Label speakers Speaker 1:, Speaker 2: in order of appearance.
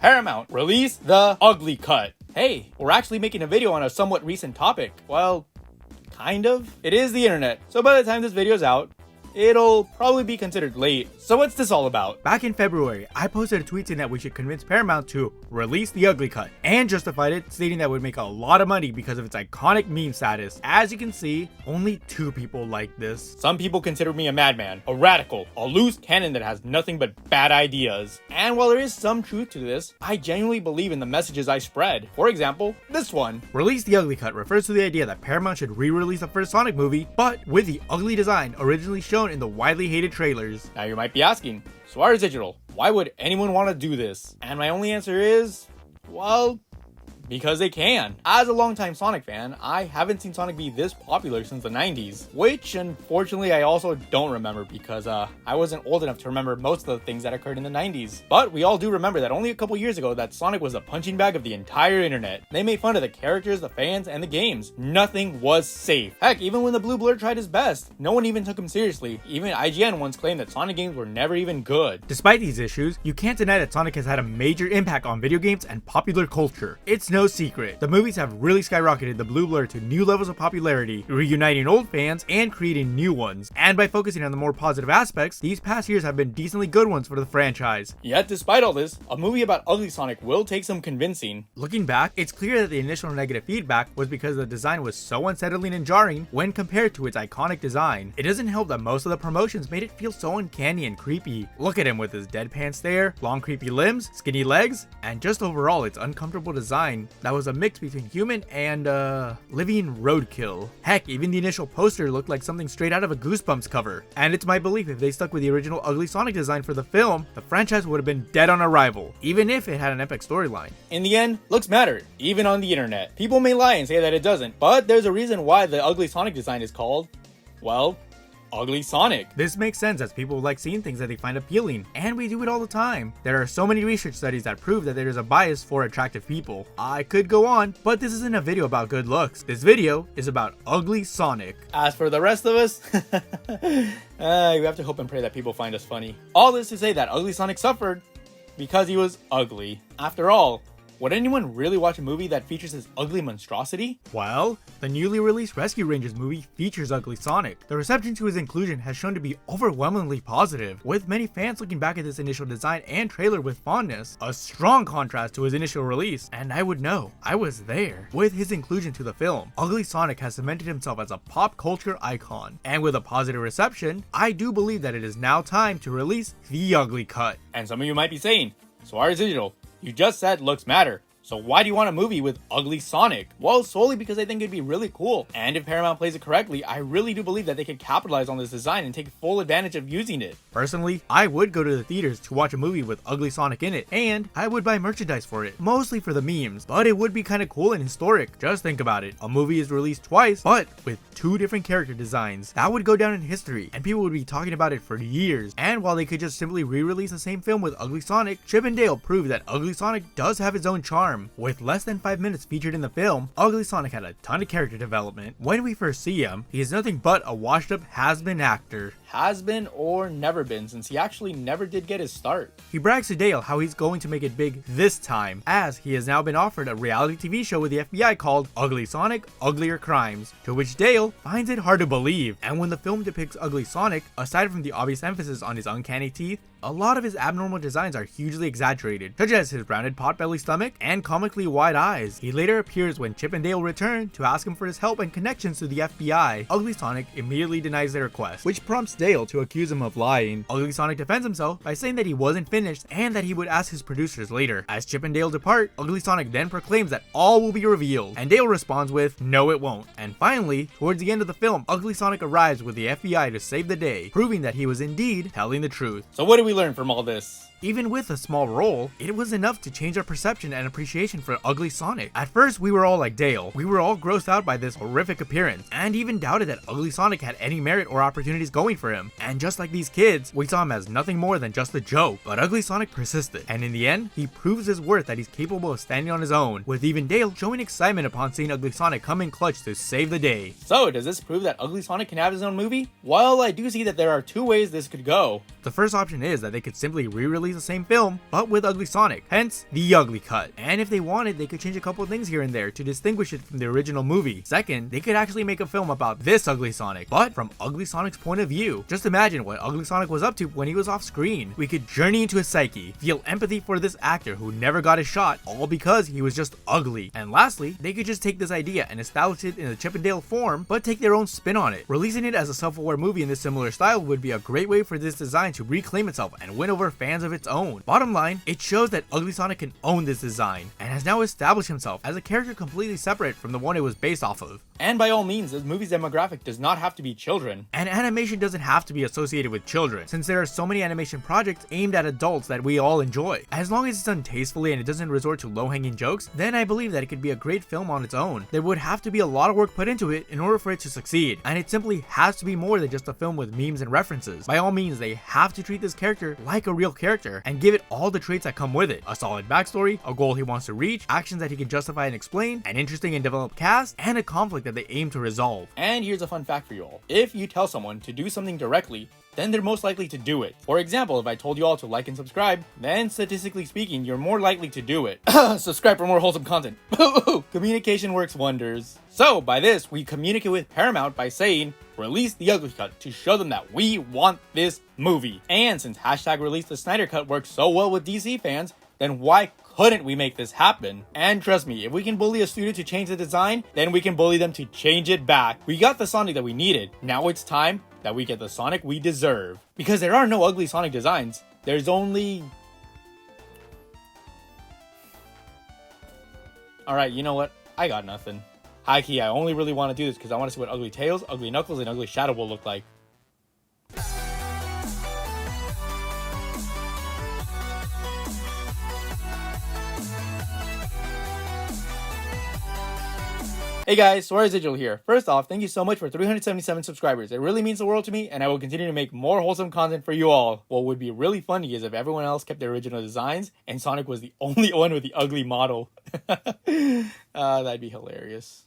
Speaker 1: Paramount release the ugly cut. Hey, we're actually making a video on a somewhat recent topic. Well, kind of. It is the internet, so by the time this video's out, it'll probably be considered late. So what's this all about?
Speaker 2: Back in February, I posted a tweet saying that we should convince Paramount to release the ugly cut, and justified it, stating that it would make a lot of money because of its iconic meme status. As you can see, only 2 people like this.
Speaker 1: Some people consider me a madman, a radical, a loose cannon that has nothing but bad ideas. And while there is some truth to this, I genuinely believe in the messages I spread. For example, this one.
Speaker 2: Release the ugly cut refers to the idea that Paramount should re-release the first Sonic movie, but with the ugly design originally shown in the widely hated trailers.
Speaker 1: Now you might be asking, Suarez Digital, why would anyone want to do this? And my only answer is, well, because they can. As a longtime Sonic fan, I haven't seen Sonic be this popular since the 90s, which unfortunately I also don't remember because I wasn't old enough to remember most of the things that occurred in the 90s. But we all do remember that only a couple years ago that Sonic was a punching bag of the entire internet. They made fun of the characters, the fans, and the games. Nothing was safe. Heck, even when the Blue Blur tried his best, no one even took him seriously. Even IGN once claimed that Sonic games were never even good.
Speaker 2: Despite these issues, you can't deny that Sonic has had a major impact on video games and popular culture. It's no secret. The movies have really skyrocketed the Blue Blur to new levels of popularity, reuniting old fans and creating new ones. And by focusing on the more positive aspects, these past years have been decently good ones for the franchise.
Speaker 1: Yet despite all this, a movie about Ugly Sonic will take some convincing.
Speaker 2: Looking back, it's clear that the initial negative feedback was because the design was so unsettling and jarring when compared to its iconic design. It doesn't help that most of the promotions made it feel so uncanny and creepy. Look at him with his deadpan stare, long creepy limbs, skinny legs, and just overall its uncomfortable design that was a mix between human and living roadkill. Heck, even the initial poster looked like something straight out of a Goosebumps cover. And it's my belief if they stuck with the original Ugly Sonic design for the film, the franchise would have been dead on arrival, even if it had an epic storyline.
Speaker 1: In the end, looks matter, even on the internet. People may lie and say that it doesn't, but there's a reason why the Ugly Sonic design is called, well, Ugly Sonic.
Speaker 2: This makes sense as people like seeing things that they find appealing, and we do it all the time. There are so many research studies that prove that there is a bias for attractive people. I could go on, but this isn't a video about good looks. This video is about Ugly Sonic.
Speaker 1: As for the rest of us, you have to hope and pray that people find us funny. All this to say that Ugly Sonic suffered because he was ugly. After all, would anyone really watch a movie that features this ugly monstrosity?
Speaker 2: Well, the newly released Rescue Rangers movie features Ugly Sonic. The reception to his inclusion has shown to be overwhelmingly positive, with many fans looking back at this initial design and trailer with fondness, a strong contrast to his initial release, and I would know, I was there. With his inclusion to the film, Ugly Sonic has cemented himself as a pop culture icon, and with a positive reception, I do believe that it is now time to release the Ugly Cut.
Speaker 1: And some of you might be saying, Suarez Digital, you just said looks matter. So why do you want a movie with Ugly Sonic? Well, solely because I think it'd be really cool. And if Paramount plays it correctly, I really do believe that they could capitalize on this design and take full advantage of using it.
Speaker 2: Personally, I would go to the theaters to watch a movie with Ugly Sonic in it, and I would buy merchandise for it, mostly for the memes, but it would be kinda cool and historic. Just think about it. A movie is released twice, but with 2 different character designs. That would go down in history, and people would be talking about it for years. And while they could just simply re-release the same film with Ugly Sonic, Chip and Dale proved that Ugly Sonic does have its own charm. With less than 5 minutes featured in the film, Ugly Sonic had a ton of character development. When we first see him, he is nothing but a washed up has-been actor.
Speaker 1: Has been or never been, since he actually never did get his start.
Speaker 2: He brags to Dale how he's going to make it big this time, as he has now been offered a reality TV show with the FBI called Ugly Sonic, Uglier Crimes, to which Dale finds it hard to believe. And when the film depicts Ugly Sonic, aside from the obvious emphasis on his uncanny teeth, a lot of his abnormal designs are hugely exaggerated, such as his rounded potbelly stomach and comically wide eyes. He later appears when Chip and Dale return to ask him for his help and connections to the FBI. Ugly Sonic immediately denies their request, which prompts Dale to accuse him of lying. Ugly Sonic defends himself by saying that he wasn't finished and that he would ask his producers later. As Chip and Dale depart, Ugly Sonic then proclaims that all will be revealed, and Dale responds with, "No it won't." And finally, towards the end of the film, Ugly Sonic arrives with the FBI to save the day, proving that he was indeed telling the truth.
Speaker 1: So what did we learn from all this?
Speaker 2: Even with a small role, it was enough to change our perception and appreciation for Ugly Sonic. At first, we were all like Dale. We were all grossed out by this horrific appearance, and even doubted that Ugly Sonic had any merit or opportunities going for him. And just like these kids, we saw him as nothing more than just a joke. But Ugly Sonic persisted, and in the end, he proves his worth that he's capable of standing on his own, with even Dale showing excitement upon seeing Ugly Sonic come in clutch to save the day.
Speaker 1: So, does this prove that Ugly Sonic can have his own movie? Well, I do see that there are 2 ways this could go.
Speaker 2: The first option is that they could simply re-release the same film, but with Ugly Sonic, hence the Ugly Cut. And if they wanted, they could change a couple of things here and there to distinguish it from the original movie. Second, they could actually make a film about this Ugly Sonic, but from Ugly Sonic's point of view. Just imagine what Ugly Sonic was up to when he was off screen. We could journey into his psyche, feel empathy for this actor who never got a shot, all because he was just ugly. And lastly, they could just take this idea and establish it in a Chip and Dale form, but take their own spin on it. Releasing it as a self-aware movie in this similar style would be a great way for this design to reclaim itself and win over fans of its own. Bottom line, it shows that Ugly Sonic can own this design, and has now established himself as a character completely separate from the one it was based off of.
Speaker 1: And by all means, this movie's demographic does not have to be children.
Speaker 2: And animation doesn't have to be associated with children, since there are so many animation projects aimed at adults that we all enjoy. As long as it's done tastefully and it doesn't resort to low-hanging jokes, then I believe that it could be a great film on its own. There would have to be a lot of work put into it in order for it to succeed, and it simply has to be more than just a film with memes and references. By all means, they have to treat this character like a real character and give it all the traits that come with it: a solid backstory, a goal he wants to reach, actions that he can justify and explain, an interesting and developed cast, and a conflict that they aim to resolve.
Speaker 1: And here's a fun fact for you all. If you tell someone to do something directly, then they're most likely to do it. For example, if I told you all to like and subscribe, then statistically speaking, you're more likely to do it. Subscribe for more wholesome content. Communication works wonders. So by this, we communicate with Paramount by saying, release the Ugly Cut, to show them that we want this movie. And since hashtag release the Snyder Cut works so well with DC fans, then why couldn't we make this happen? And trust me, if we can bully a studio to change the design, then we can bully them to change it back. We got the Sonic that we needed. Now it's time that we get the Sonic we deserve. Because there are no ugly Sonic designs. There's only... Alright, you know what? I got nothing. High key, I only really want to do this because I want to see what Ugly Tails, Ugly Knuckles, and Ugly Shadow will look like. Hey guys, Suarez here. First off, thank you so much for 377 subscribers. It really means the world to me, and I will continue to make more wholesome content for you all. What would be really funny is if everyone else kept their original designs, and Sonic was the only one with the ugly model. That'd be hilarious.